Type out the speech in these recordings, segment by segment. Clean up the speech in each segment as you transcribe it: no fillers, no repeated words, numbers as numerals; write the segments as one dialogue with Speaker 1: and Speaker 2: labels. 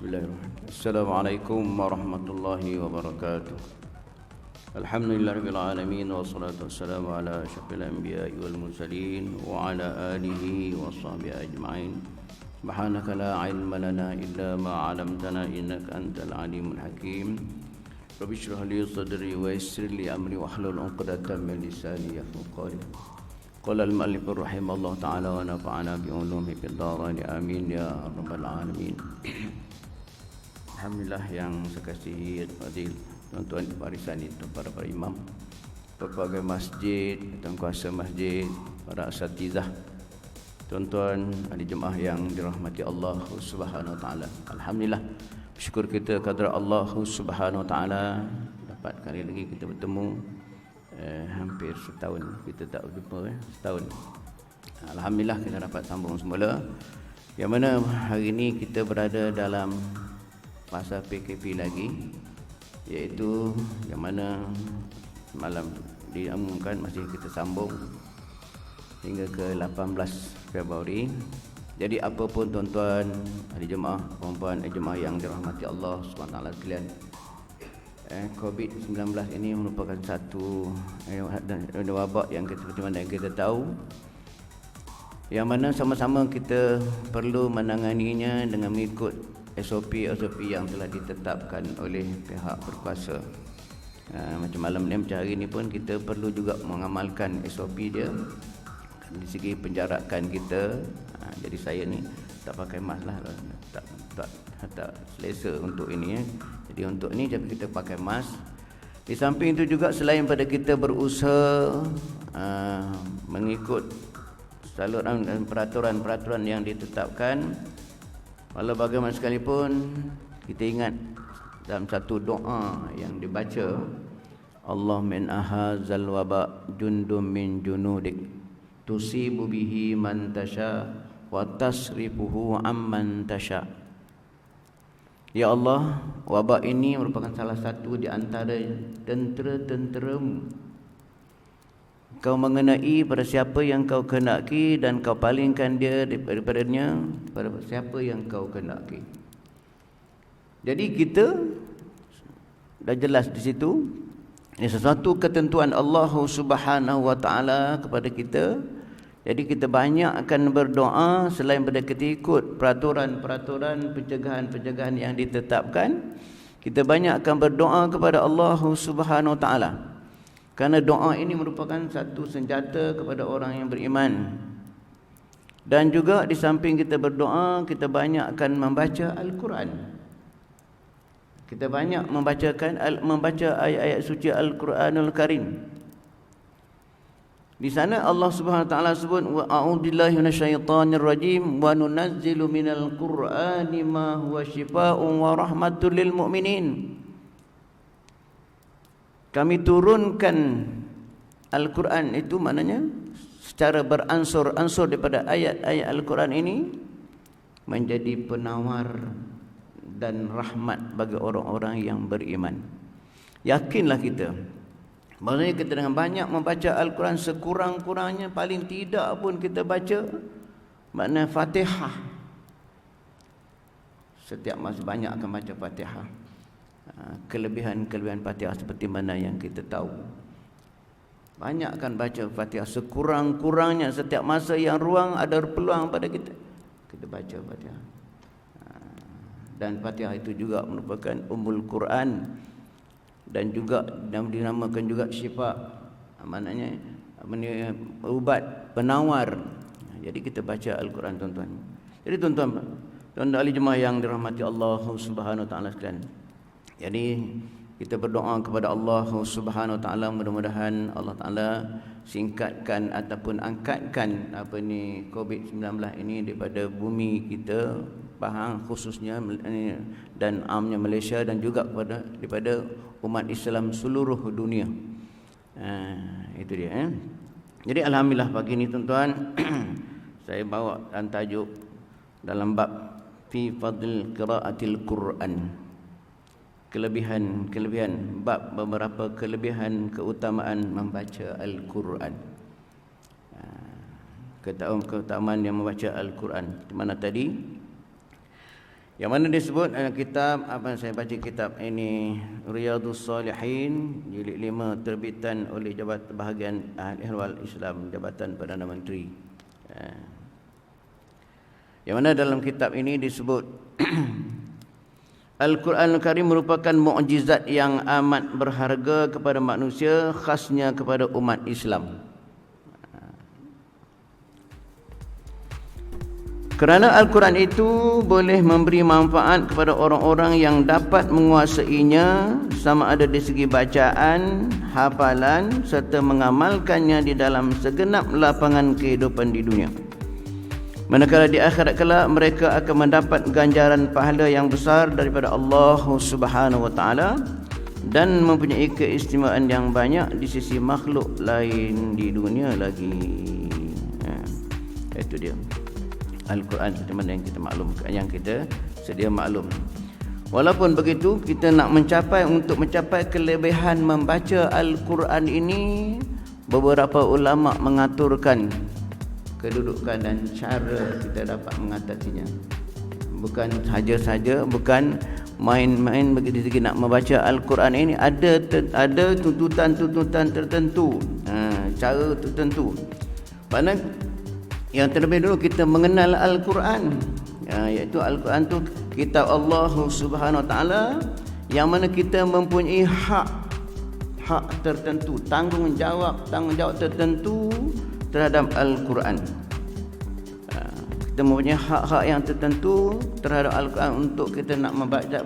Speaker 1: Bismillahirrahmanirrahim. Assalamualaikum warahmatullahi wabarakatuh. Alhamdulillahirabbil alamin wassalatu wassalamu ala asyrafil anbiya'i wal mursalin wa ala alihi washabbihi ajma'in. Subhanaka la ilma lana illa ma 'allamtana innaka antal alimul hakim. Rabbi shrah li sadri wa yassir li amri wahlul 'uqdatam min lisani yafqahu qawli. Qala al-mu'allif rahimallahu ta'ala wa nafa'ana bi ulumihi fid dharain amin ya rabbal alamin. Alhamdulillah yang saya kasihi fadil tuan-tuan barisan itu, para imam, pelbagai masjid, tuan kuasa masjid, para asatizah, tuan-tuan ahli jemaah yang dirahmati Allah Subhanahu wa taala. Alhamdulillah, bersyukur kita kepada Allah Subhanahu wa taala dapat kali lagi kita bertemu. Hampir setahun kita tak berjumpa, setahun. Alhamdulillah kita dapat sambung semula. Yang mana hari ini kita berada dalam masa PKP lagi, iaitu yang mana malam diumumkan masih kita sambung hingga ke 18 Februari. Jadi apapun tuan-tuan ahli jemaah, puan-puan jemaah yang dirahmati Allah SWT sekalian, COVID-19 ini merupakan satu wabak yang kita, seperti mana yang kita tahu, yang mana sama-sama kita perlu menanganinya dengan mengikut SOP yang telah ditetapkan oleh pihak berkuasa. Macam malam ni, macam hari ni pun kita perlu juga mengamalkan SOP dia di segi penjarakan kita. Jadi saya ni tak pakai mask lah, tak selesa untuk ini. Jadi untuk ni kita pakai mask. Di samping itu juga, selain pada kita berusaha mengikut saluran dan peraturan-peraturan yang ditetapkan, walau bagaimana sekalipun kita ingat dalam satu doa yang dibaca, Allah min ahazal waba jundum min junudik tusibu bihi man tasha wa tasrifuhu amman tasha. Ya Allah, wabak ini merupakan salah satu di antara tentera-tenteramu. Kau mengenai pada siapa yang kau kehendaki dan kau palingkan dia daripadanya pada siapa yang kau kehendaki. Jadi kita dah jelas di situ, ini sesuatu ketentuan Allah Subhanahu wa taala kepada kita. Jadi kita banyak akan berdoa selain pada kita ikut peraturan-peraturan pencegahan-pencegahan yang ditetapkan. Kita banyak akan berdoa kepada Allah Subhanahu wa taala. Kerana doa ini merupakan satu senjata kepada orang yang beriman. Dan juga di samping kita berdoa, kita banyak akan membaca Al-Quran. Kita banyak membaca ayat-ayat suci Al-Quranul Karim. Di sana Allah Subhanahu wa taala sebut, wa a'udzubillahi minasyaitonir rajim wa nunazzilu minal Qur'ani ma huwa syifaa'un wa rahmatul lil mu'minin. Kami turunkan Al-Quran itu, maknanya secara beransur-ansur daripada ayat-ayat Al-Quran ini menjadi penawar dan rahmat bagi orang-orang yang beriman. Yakinlah kita, maksudnya kita dengan banyak membaca Al-Quran, sekurang-kurangnya paling tidak pun kita baca makna Fatihah. Setiap masa banyak akan baca Fatihah. Kelebihan-kelebihan Fatihah seperti mana yang kita tahu. Banyak akan baca Fatihah, sekurang-kurangnya setiap masa yang ruang ada peluang pada kita baca Fatihah. Dan Fatihah itu juga merupakan Ummul Quran dan juga dinamakan juga syifa, maknanya ubat, penawar. Jadi kita baca Al-Quran, tuan-tuan. Jadi tuan-tuan ahli jemaah yang dirahmati Allah Subhanahu wa taala sekalian, jadi kita berdoa kepada Allah Subhanahu wa taala, mudah-mudahan Allah taala singkatkan ataupun angkatkan COVID-19 ini daripada bumi kita, Pahang khususnya dan amnya Malaysia, dan juga daripada umat Islam seluruh dunia. Itu dia. Jadi alhamdulillah pagi ini tuan-tuan saya bawa tajuk dalam bab fi fadl qiraatil Quran. Kelebihan bab beberapa kelebihan keutamaan membaca Al-Quran. Keutamaan yang membaca Al-Quran. Di mana tadi Yang mana disebut kitab, apa saya baca kitab ini, Riyadhus Salihin jilid 5 terbitan oleh Jabatan Bahagian Ahli Ihwal Islam, Jabatan Perdana Menteri. Yang mana dalam kitab ini disebut Al-Quranul Karim merupakan mukjizat yang amat berharga kepada manusia, khasnya kepada umat Islam. Kerana Al-Quran itu boleh memberi manfaat kepada orang-orang yang dapat menguasainya, sama ada di segi bacaan, hafalan serta mengamalkannya di dalam segenap lapangan kehidupan di dunia. Manakala di akhirat kelak mereka akan mendapat ganjaran pahala yang besar daripada Allah Subhanahu wa taala dan mempunyai keistimewaan yang banyak di sisi makhluk lain di dunia lagi. Itu dia Al-Quran yang kita maklumkan, yang kita sedia maklum. Walaupun begitu, kita nak untuk mencapai kelebihan membaca Al-Quran ini, beberapa ulama mengaturkan kedudukan dan cara kita dapat mengatasinya. Bukan bukan main-main begitu segi nak membaca Al-Quran ini, ada tuntutan tertentu, cara tertentu. Kerana yang terlebih dulu kita mengenal Al-Quran, iaitu Al-Quran tu kitab Allah Subhanahu Wa Taala, yang mana kita mempunyai hak tertentu, tanggungjawab tertentu terhadap Al-Quran. Kita mempunyai hak-hak yang tertentu terhadap Al-Quran untuk kita nak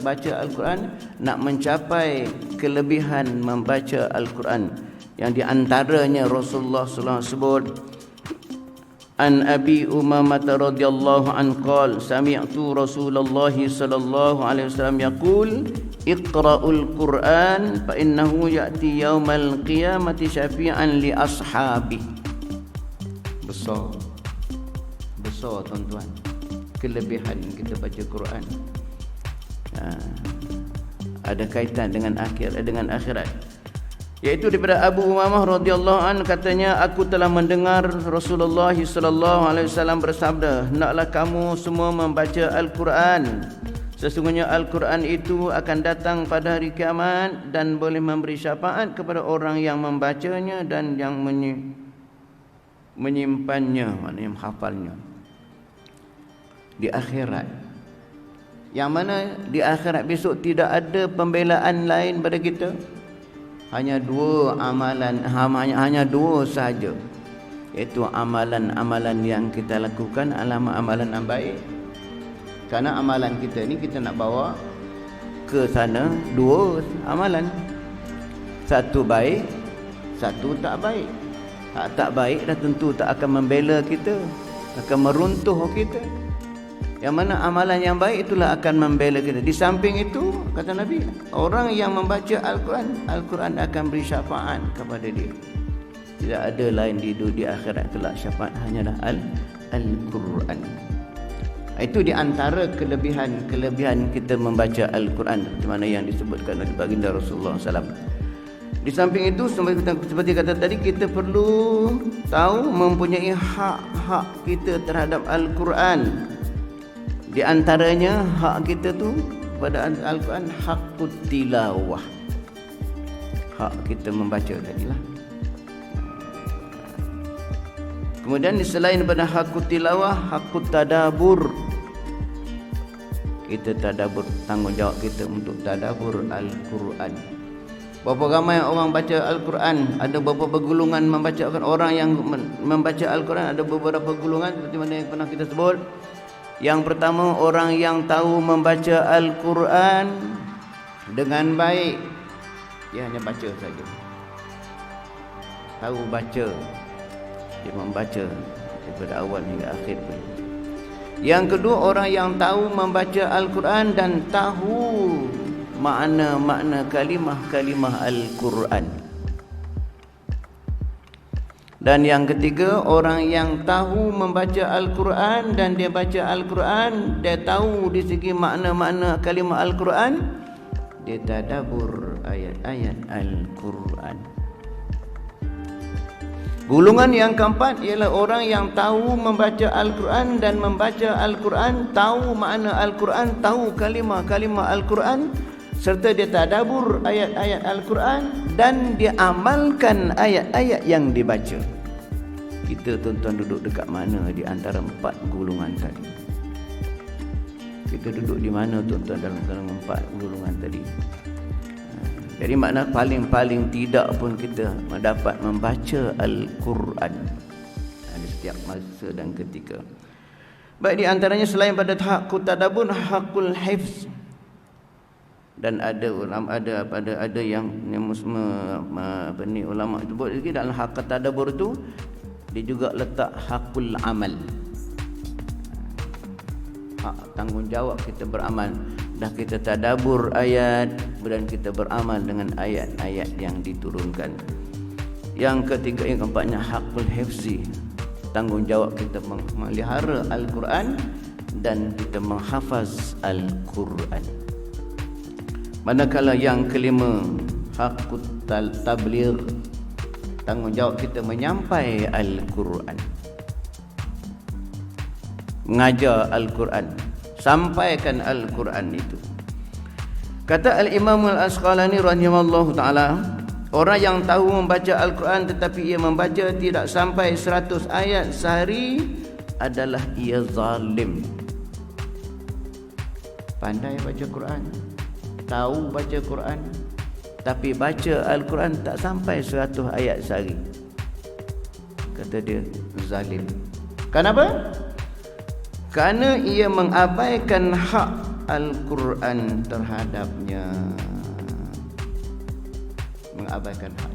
Speaker 1: baca Al-Quran, nak mencapai kelebihan membaca Al-Quran, yang di antaranya Rasulullah sallallahu alaihi wasallam sebut, An Abi Umamah radhiyallahu anhu qala sami'tu Rasulullah sallallahu alaihi wasallam yaqul iqra'ul Qur'an fa innahu ya'ti yaumal qiyamati syafi'an li ashabi. Besar tuan-tuan kelebihan kita baca Quran. Ada kaitan dengan akhirat. Iaitu daripada Abu Umamah radhiyallahu anhu, katanya, aku telah mendengar Rasulullah sallallahu alaihi wasallam bersabda, hendaklah kamu semua membaca Al-Quran. Sesungguhnya Al-Quran itu akan datang pada hari kiamat dan boleh memberi syafaat kepada orang yang membacanya dan yang menyimpannya, maknanya menghafalnya di akhirat. Yang mana di akhirat besok tidak ada pembelaan lain pada kita. Hanya dua amalan, hanya dua sahaja, iaitu amalan-amalan yang kita lakukan, amalan yang baik. Kerana amalan kita ni kita nak bawa ke sana dua amalan, satu baik, satu tak baik. Tak baik dah tentu tak akan membela kita, akan meruntuh kita. Yang mana amalan yang baik itulah akan membela kita. Di samping itu, kata Nabi, orang yang membaca Al-Quran, Al-Quran akan beri syafaat kepada dia. Tidak ada lain di akhirat kelak syafaat, hanyalah Al-Quran. Itu di antara kelebihan kita membaca Al-Quran, di mana yang disebutkan oleh baginda Rasulullah SAW. Di samping itu, seperti kata tadi, kita perlu tahu mempunyai hak-hak kita terhadap Al-Quran. Di antaranya hak kita tu pada Al-Quran, hakut tilawah, hak kita membaca tadilah. Kemudian selain daripada hakut tilawah, hakut tadabur. Kita tadabur, tanggungjawab kita untuk tadabur Al-Quran. Berapa ramai orang baca Al-Quran? Ada beberapa golongan membaca Al-Quran. Orang yang membaca Al-Quran ada beberapa golongan, seperti mana yang pernah kita sebut. Yang pertama, orang yang tahu membaca Al-Quran dengan baik. Dia hanya baca saja, tahu baca, dia membaca daripada awal hingga akhir pun. Yang kedua, orang yang tahu membaca Al-Quran dan tahu makna-makna kalimah-kalimah Al-Quran. Dan yang ketiga, orang yang tahu membaca Al-Quran dan dia baca Al-Quran, dia tahu di segi makna-makna kalimah Al-Quran, dia tadabbur ayat-ayat Al-Quran. Golongan yang keempat ialah orang yang tahu membaca Al-Quran dan membaca Al-Quran, tahu makna Al-Quran, tahu kalimah-kalimah Al-Quran, serta dia tadabbur ayat-ayat Al-Quran dan dia amalkan ayat-ayat yang dibaca. Kita tuan-tuan duduk dekat mana di antara empat golongan tadi? Kita duduk di mana tuan-tuan dalam empat golongan tadi? Jadi makna paling-paling tidak pun kita dapat membaca Al-Quran di setiap masa dan ketika. Baik, di antaranya selain pada hakul tadabbur, hakul hifz. Dan ada ulama ada yang ulama sebut lagi dalam hak tadabbur tu dia juga letak hakul amal. Hak tanggungjawab kita beramal. Dah kita tadabbur ayat dan kita beramal dengan ayat-ayat yang diturunkan. Yang ketiga, yang keempatnya hakul hifzi, tanggungjawab kita memelihara Al-Quran dan kita menghafaz Al-Quran. Manakala yang kelima, hakut tabligh, tanggungjawab kita menyampai Al-Quran, mengajar Al-Quran, sampaikan Al-Quran itu. Kata Al-Imam Al-Asqalani rahimahullah ta'ala, orang yang tahu membaca Al-Quran tetapi ia membaca tidak sampai 100 ayat sehari adalah ia zalim. Pandai baca Quran, tahu baca Quran, tapi baca Al-Quran tak sampai 100 ayat sehari, kata dia zalim. Kenapa? Kerana ia mengabaikan hak Al-Quran terhadapnya. Mengabaikan hak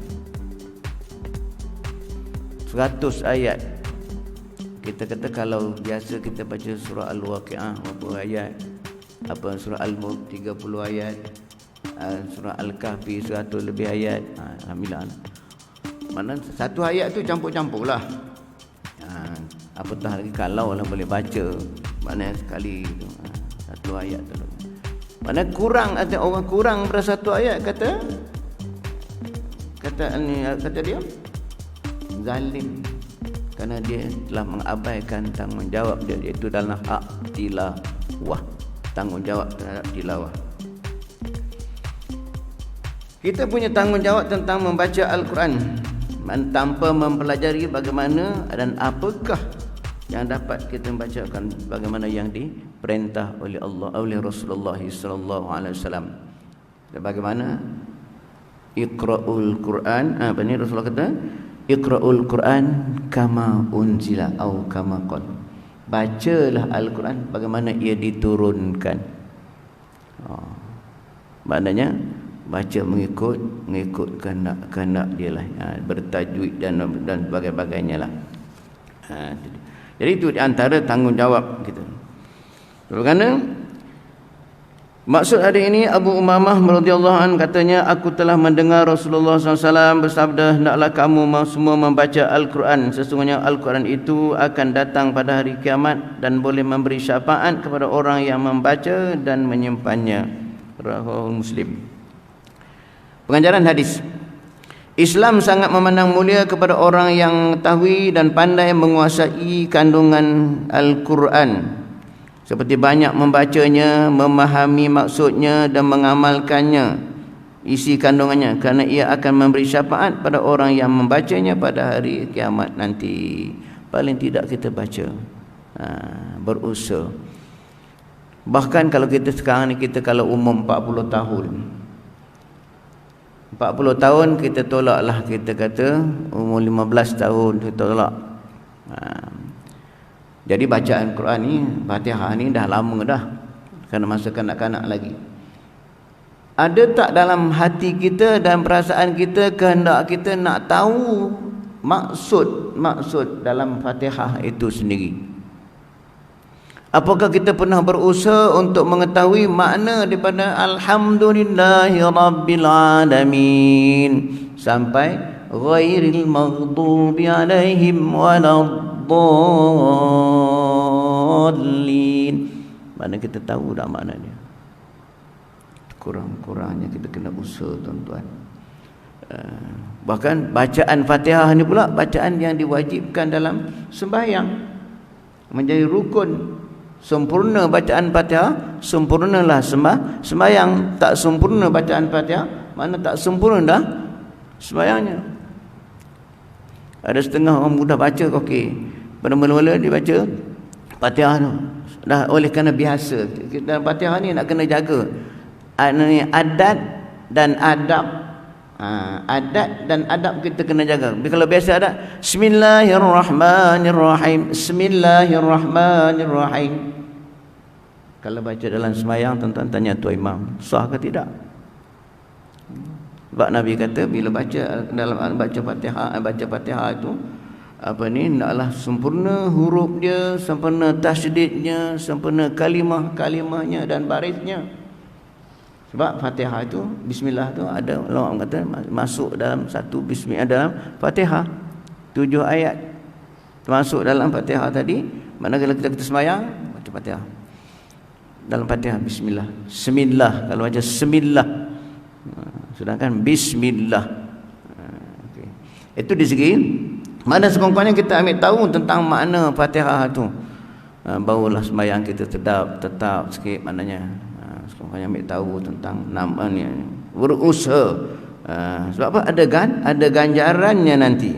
Speaker 1: 100 ayat. Kita kata kalau biasa kita baca surah Al-Waqi'ah berapa ayat, apa surah Al-Mulk 30 ayat, surah Al-Kahfi 100 lebih ayat. Alhamdulillah. Mana satu ayat tu campur-campur lah. Apatah lagi kalau lah boleh baca, mana sekali tu, satu ayat tu. Mana kurang, ada orang kurang pada satu ayat, kata dia zalim, kerana dia telah mengabaikan tanggungjawab dia, iaitu dalam hak tilawah, tanggungjawab terhadap tilawah. Kita punya tanggungjawab tentang membaca Al-Quran tanpa mempelajari bagaimana dan apakah yang dapat kita bacakan, bagaimana yang diperintah oleh Allah, oleh Rasulullah sallallahu alaihi wasallam. Dan bagaimana iqra'ul Quran, apa ni Rasulullah kata, iqra'ul Quran kama unzila atau kama qala. Bacalah Al-Quran bagaimana ia diturunkan. Maknanya baca mengikut kehendak dia lah, bertajwid dan sebagainya lah. Jadi itu di antara tanggungjawab kita. Kerana maksud hari ini, Abu Umamah radhiyallahu anhu katanya, aku telah mendengar Rasulullah SAW bersabda, hendaklah kamu semua membaca Al-Quran, sesungguhnya Al-Quran itu akan datang pada hari kiamat dan boleh memberi syafaat kepada orang yang membaca dan menyimpannya. Rawahu Muslim. Pengajaran hadis. Islam sangat memandang mulia kepada orang yang mengetahui dan pandai menguasai kandungan Al-Quran, seperti banyak membacanya, memahami maksudnya dan mengamalkannya, isi kandungannya, kerana ia akan memberi syafaat pada orang yang membacanya pada hari kiamat nanti. Paling tidak kita baca, berusaha. Bahkan kalau kita sekarang ni, kita kalau umur 40 tahun, 40 tahun kita tolaklah, kita kata umur 15 tahun kita tolak. Jadi bacaan Quran ni, Fatihah ni dah lama dah, kerana masa kanak-kanak lagi. Ada tak dalam hati kita dan perasaan kita, kehendak kita nak tahu maksud dalam Fatihah itu sendiri? Apakah kita pernah berusaha untuk mengetahui makna daripada Alhamdulillahi Rabbil Alamin sampai ghairil maghdubi alaihim waladdallin? Mana kita tahu dah maknanya? Kurang-kurangnya kita kena usaha, tuan-tuan. Bahkan bacaan Fatihah ni pula bacaan yang diwajibkan dalam sembahyang, menjadi rukun. Sempurna bacaan Fatihah, sempurnalah sembahyang. Tak sempurna bacaan Fatihah, mana tak sempurna dah sembahyangnya. Ada setengah orang mudah baca, okey, pada mula-mula dia baca Fatihah tu dah oleh kerana biasa. Dalam Fatihah ni nak kena jaga adat dan adab. Adat dan adab kita kena jaga. Kalau biasa adat, Bismillahirrahmanirrahim, Bismillahirrahmanirrahim. Kalau baca dalam sembahyang, tuan-tuan tanya Tuan Imam, sah ke tidak? Sebab Nabi kata bila baca dalam baca Fatihah itu naklah sempurna huruf dia, sempurna tasydidnya, sempurna kalimah-kalimahnya dan barisnya. Sebab Fatihah itu, bismillah tu ada ulama kata masuk dalam satu bismillah dalam Fatihah 7 ayat termasuk dalam Fatihah tadi. Manakala kita sembahyang baca Fatihah dalam Fatihah bismillah, semillah kalau baca semillah, sedangkan bismillah. Okay. Itu di segi mana sekurang-kurangnya kita ambil tahu tentang makna Fatihah tu, barulah sembahyang kita tetap sikit maknanya. Sekurang-kurangnya ambil tahu tentang nama ni, berusaha. Sebab apa? Ada ganjarannya nanti.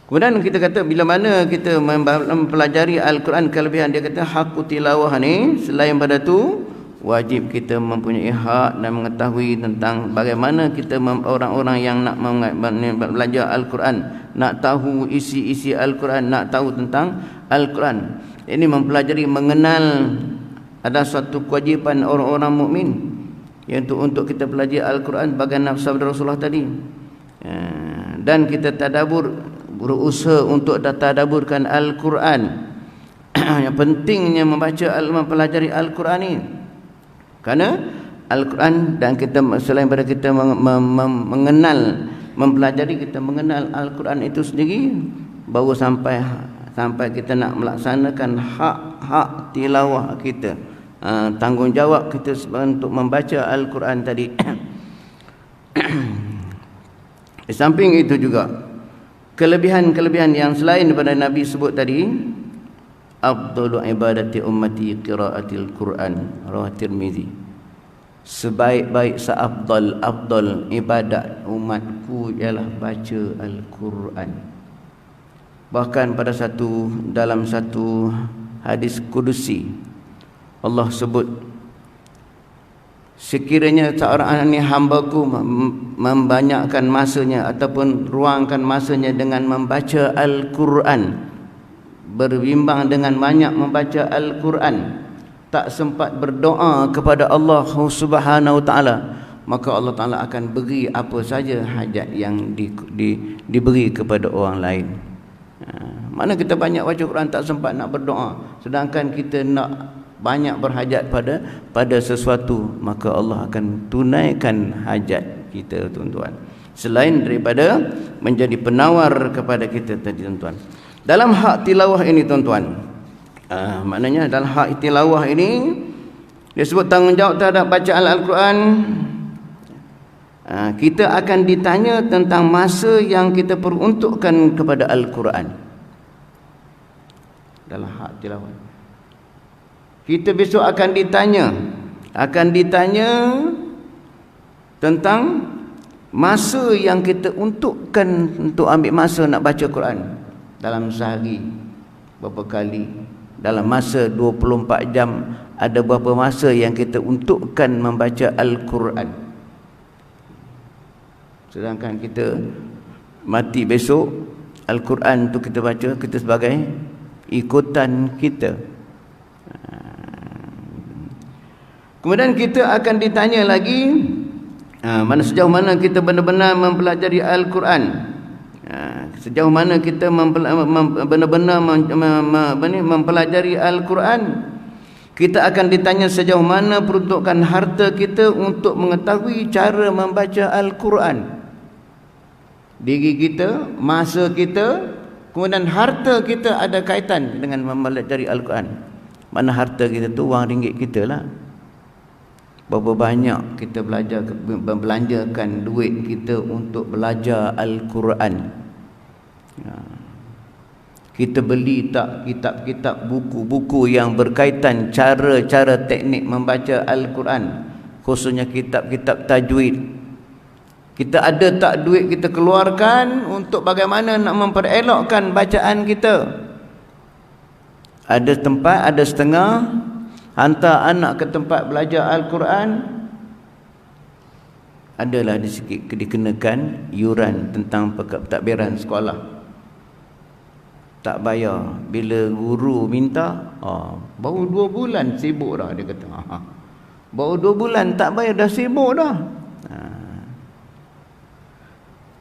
Speaker 1: Kemudian kita kata bila mana kita mempelajari Al-Quran kelebihan, dia kata hak tilawah ni, selain pada tu wajib kita mempunyai hak dan mengetahui tentang bagaimana kita orang-orang yang nak belajar Al-Quran, nak tahu isi-isi Al-Quran, nak tahu tentang Al-Quran. Ini mempelajari, mengenal, ada suatu kewajipan orang-orang mukmin iaitu untuk kita pelajari Al-Quran bagaimana sabda Rasulullah tadi. Dan kita tadabbur, berusaha untuk tadabburkan Al-Quran. Yang pentingnya membaca, mempelajari Al-Quran ni. Kerana Al-Quran, dan kita selain pada kita mengenal, mempelajari, kita mengenal Al-Quran itu sendiri, baru sampai kita nak melaksanakan hak tilawah kita, tanggungjawab kita untuk membaca Al-Quran tadi. Di samping itu juga kelebihan-kelebihan yang selain daripada Nabi sebut tadi, afdalu ibadati ummati qiraatil Quran, rawah Tirmizi. Sebaik-baik afdal ibadat umatku ialah baca Al-Quran. Bahkan dalam satu hadis kudusi, Allah sebut, sekiranya seorang ini hambaku membanyakkan masanya ataupun ruangkan masanya dengan membaca Al-Quran, berbimbang dengan banyak membaca Al-Quran, tak sempat berdoa kepada Allah Subhanahu Wa Taala, maka Allah Taala akan beri apa saja hajat yang diberi kepada orang lain. Mana kita banyak baca Quran tak sempat nak berdoa, sedangkan kita nak banyak berhajat pada sesuatu, maka Allah akan tunaikan hajat kita, tuan-tuan. Selain daripada menjadi penawar kepada kita tadi, tuan-tuan. Dalam hak tilawah ini, tuan-tuan, maknanya dalam hak tilawah ini dia sebut tanggungjawab terhadap bacaan Al-Quran. Kita akan ditanya tentang masa yang kita peruntukkan kepada Al-Quran dalam hak tilawah. Kita besok akan ditanya tentang masa yang kita untukkan untuk ambil masa nak baca Quran. Dalam sehari berapa kali, dalam masa 24 jam ada berapa masa yang kita untukkan membaca Al-Quran. Sedangkan kita mati besok, Al-Quran tu kita baca, kita sebagai ikutan kita. Kemudian kita akan ditanya lagi, sejauh mana kita benar-benar mempelajari Al-Quran, sejauh mana kita benar-benar mempelajari Al-Quran. Kita akan ditanya sejauh mana peruntukan harta kita untuk mengetahui cara membaca Al-Quran. Diri kita, masa kita, kemudian harta kita ada kaitan dengan mempelajari Al-Quran. Mana harta kita tu, wang ringgit kita lah. Berapa banyak kita belanjakan duit kita untuk belajar Al-Quran. Kita beli tak kitab-kitab, buku-buku yang berkaitan cara-cara teknik membaca Al-Quran, khususnya kitab-kitab tajwid. Kita ada tak duit kita keluarkan untuk bagaimana nak memperelokkan bacaan kita. Ada tempat, ada setengah hantar anak ke tempat belajar Al-Quran, adalah dikenakan yuran tentang pentadbiran sekolah. Tak bayar. Bila guru minta, baru 2 bulan sibuk dah, dia kata. Baru 2 bulan tak bayar dah sibuk dah.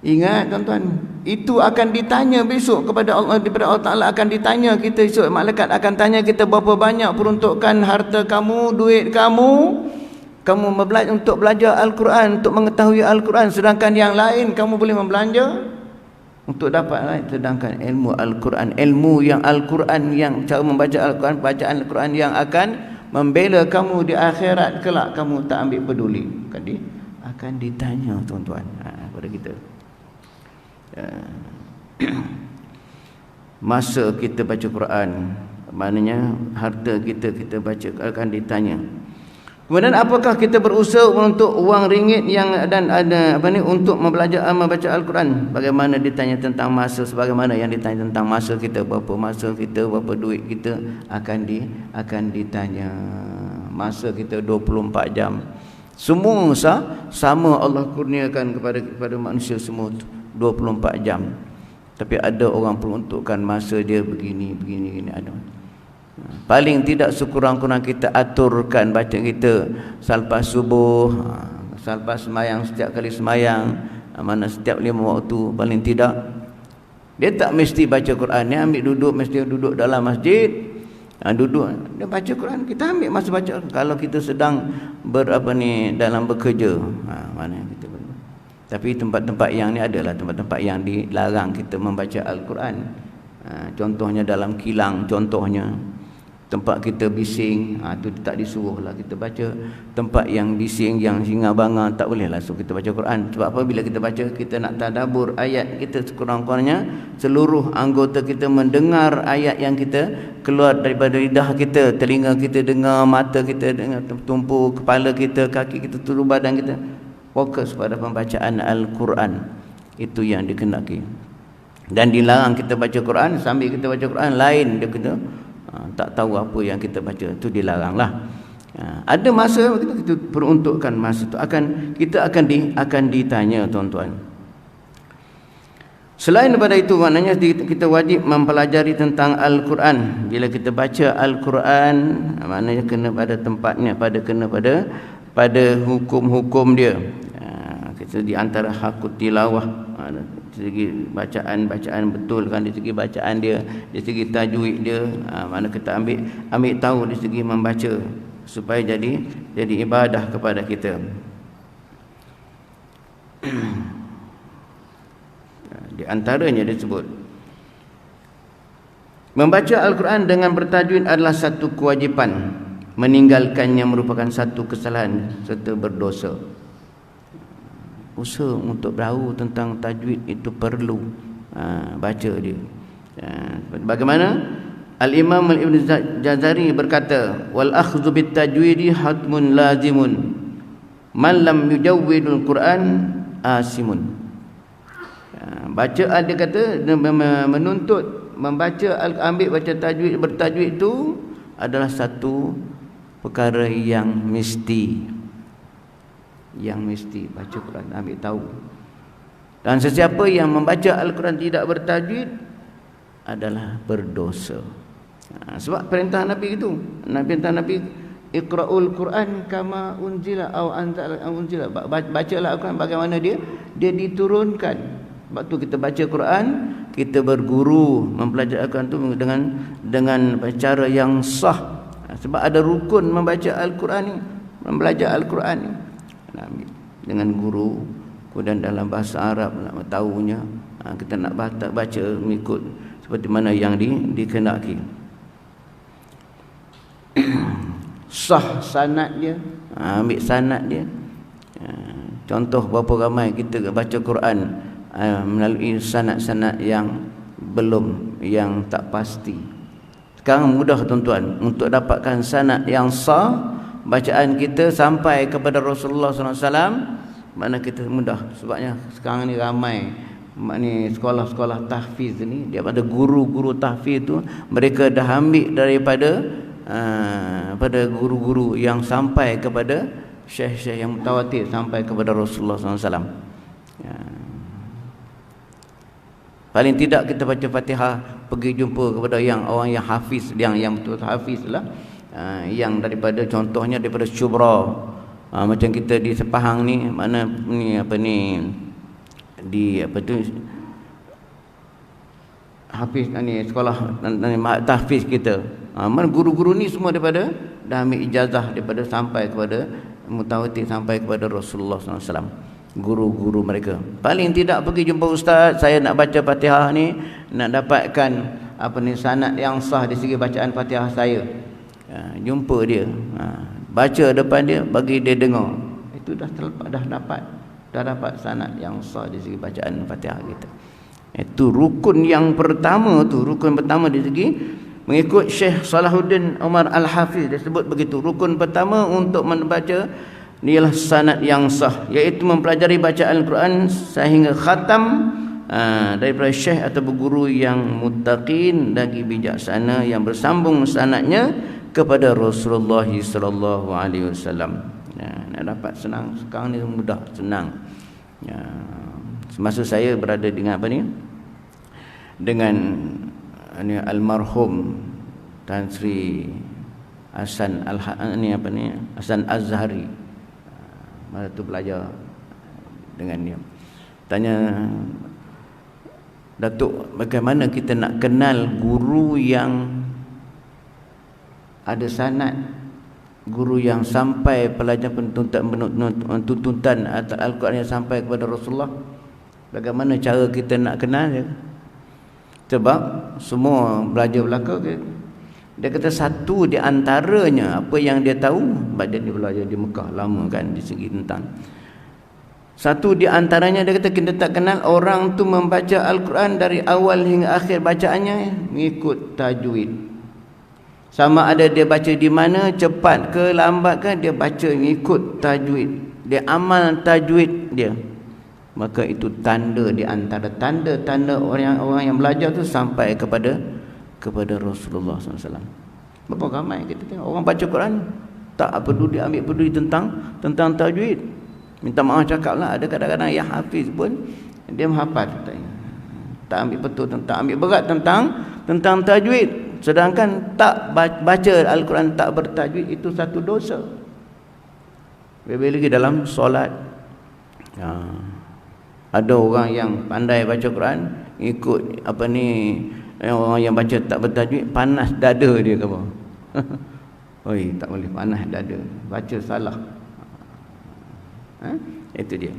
Speaker 1: Ingat tuan-tuan, itu akan ditanya besok kepada Allah, daripada Allah Ta'ala akan ditanya kita esok. Malaikat akan tanya kita berapa banyak peruntukan harta kamu, duit kamu untuk belajar Al-Quran, untuk mengetahui Al-Quran, sedangkan yang lain kamu boleh membelanja untuk dapat lain. Sedangkan ilmu Al-Quran, ilmu yang Al-Quran, yang cara membaca Al-Quran, bacaan Al-Quran yang akan membela kamu di akhirat kelak, kamu tak ambil peduli, akan ditanya tuan-tuan kepada kita. Masa kita baca Quran, maknanya harta kita baca akan ditanya. Kemudian apakah kita berusaha untuk wang ringgit yang dan ada untuk membaca Al-Quran? Bagaimana ditanya tentang masa, sebagaimana yang ditanya tentang masa kita, berapa masa kita, berapa duit kita, akan ditanya. Masa kita 24 jam. Semua sama Allah kurniakan kepada manusia semua 24 jam. Tapi ada orang peruntukkan masa dia begini ada. Paling tidak sekurang-kurang kita aturkan baca kita selepas subuh, selepas semayang, setiap kali semayang, mana setiap 5 waktu, paling tidak dia tak mesti baca Quran, dia ambil duduk, mesti duduk dalam masjid, duduk dia baca Quran. Kita ambil masa baca. Kalau kita sedang dalam bekerja, mana kita boleh. Tapi tempat-tempat yang ni adalah tempat-tempat yang dilarang kita membaca Al-Quran. Contohnya dalam kilang, contohnya tempat kita bising, tu tak disuruhlah kita baca. Tempat yang bising, yang singa banga, tak boleh langsung kita baca Quran. Sebab apa? Bila kita baca, kita nak tadabbur ayat kita, sekurang-kurangnya seluruh anggota kita mendengar ayat yang kita keluar daripada lidah kita, telinga kita dengar, mata kita dengar, tumpu kepala kita, kaki kita, seluruh badan kita fokus pada pembacaan Al-Quran. Itu yang dikehendaki. Dan dilarang kita baca Quran sambil kita baca Quran lain, dia kena tak tahu apa yang kita baca, itu dilaranglah. Ada masa kita peruntukkan masa itu, kita akan ditanya tuan-tuan. Selain daripada itu, maknanya kita wajib mempelajari tentang Al-Quran. Bila kita baca Al-Quran, maknanya kena pada tempatnya, kena pada hukum-hukum dia. Kita di antara hakut tilawah, dari segi bacaan betul kan, dari segi bacaan dia, dari segi tajwid dia, mana kita ambil tahu dari segi membaca supaya jadi ibadah kepada kita. Di antaranya disebut membaca Al-Quran dengan bertajwid adalah satu kewajipan, meninggalkannya merupakan satu kesalahan serta berdosa. Usaha untuk tahu tentang tajwid itu perlu baca dia. Bagaimana Al-Imam Al-Ibn Jazari berkata, wal akhdhu bit tajwidi hatmun lazimun man lam yujawwidul Quran asimun. Baca, dia kata, menuntut membaca, ambil baca tajwid, bertajwid itu adalah satu perkara yang mesti baca Quran, ambil tahu. Dan sesiapa yang membaca Al-Quran tidak bertajwid adalah berdosa. Sebab perintah Nabi itu, perintah Nabi, iqra'ul Quran kama unzila aw unzila, bacalah Al-Quran bagaimana dia diturunkan. Sebab tu kita baca Quran, kita berguru mempelajari Al-Quran tu dengan cara yang sah. Sebab ada rukun membaca Al-Quran ni, belajar Al-Quran ni, dengan guru. Kemudian dalam bahasa Arab nak tahunya, kita nak baca mengikut seperti mana yang dikehendaki. sah sanad dia, ambil sanad dia. Contoh berapa ramai kita baca Quran melalui sanad-sanad yang belum, yang tak pasti. Sekarang mudah tuan-tuan untuk dapatkan sanad yang sah bacaan kita sampai kepada Rasulullah SAW. Mana kita mudah, sebabnya sekarang ni ramai ni sekolah-sekolah tahfiz ni, dia pada guru-guru tahfiz tu mereka dah ambil daripada pada guru-guru yang sampai kepada syekh-syekh yang mutawatir sampai kepada Rasulullah SAW. Paling tidak kita baca Fatihah, pergi jumpa kepada yang orang yang hafiz, yang betul hafiz lah, yang daripada contohnya daripada syubra, macam kita di Sepahang ni, mana ni apa ni di apa tu hafiz ni sekolah tahfiz kita, mana guru-guru ni semua daripada dah ambil ijazah daripada sampai kepada mutawatir sampai kepada Rasulullah SAW. Guru-guru mereka paling tidak pergi jumpa ustaz, saya nak baca Fatihah ni, nak dapatkan apa ni sanad yang sah di segi bacaan Fatihah saya, jumpa dia, baca depan dia, bagi dia dengar, itu dah dapat sanad yang sah di segi bacaan Fatihah kita. Itu rukun yang pertama tu, rukun pertama di segi mengikut Syekh Salahuddin Umar Al-Hafiz, dia sebut begitu. Rukun pertama untuk membaca ialah sanad yang sah, iaitu mempelajari bacaan Al-Quran sehingga khatam daripada syekh atau guru yang muttaqin lagi bijaksana yang bersambung sanadnya kepada Rasulullah sallallahu alaihi wasallam. Nak dapat senang sekarang ni, mudah, senang. Semasa saya berada dengan apa ni, dengan ni almarhum Tan Sri Hasan Hasan Azhari, masa tu belajar dengan dia, tanya Datuk, bagaimana kita nak kenal guru yang ada sanad, guru yang sampai pelajaran tuntutan Al-Quran yang sampai kepada Rasulullah? Bagaimana cara kita nak kenal dia? Sebab semua belajar belaka, dia kata satu di antaranya apa yang dia tahu, baca dia belajar di Mekah lama kan, di segi tentang satu di antaranya, dia kata kita tak kenal orang tu membaca Al-Quran dari awal hingga akhir bacaannya mengikut tajwid. Sama ada dia baca di mana, cepat ke lambat ke, dia baca mengikut tajwid, dia amal tajwid dia. Maka itu tanda di antara tanda-tanda orang yang belajar tu sampai kepada Rasulullah SAW. Berapa ramai kita tengok orang baca Quran tak peduli tentang tajwid. Minta maaf cakap lah, ada kadang-kadang yang hafiz pun dia menghafal, tak ambil betul, tak ambil berat tentang tajwid, sedangkan tak baca Al-Quran tak bertajwid itu satu dosa. Lebih lagi dalam solat. Ada orang yang pandai baca Quran, ikut apa ni, orang yang baca tak bertajwid, panas dada dia ke apa? Oi, tak boleh panas dada, baca salah. Itu dia.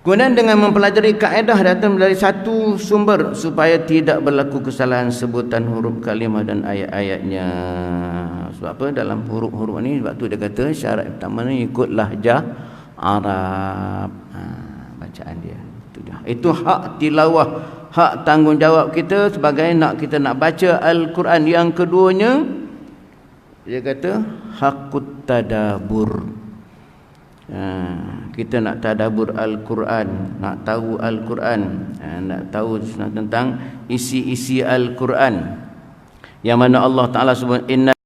Speaker 1: Kemudian dengan mempelajari kaedah datang dari satu sumber supaya tidak berlaku kesalahan sebutan huruf kalimah dan ayat-ayatnya. Sebab apa? Dalam huruf-huruf ni, sebab tu dia kata syarat pertama ni ikut lahjah Arab, bacaan dia. Itu hak tilawah, hak tanggungjawab kita sebagai kita nak baca Al-Quran. Yang keduanya dia kata hakut tadabur. Kita nak tadabur Al-Quran, nak tahu Al-Quran, nak tahu tentang isi-isi Al-Quran, yang mana Allah Ta'ala sebut inna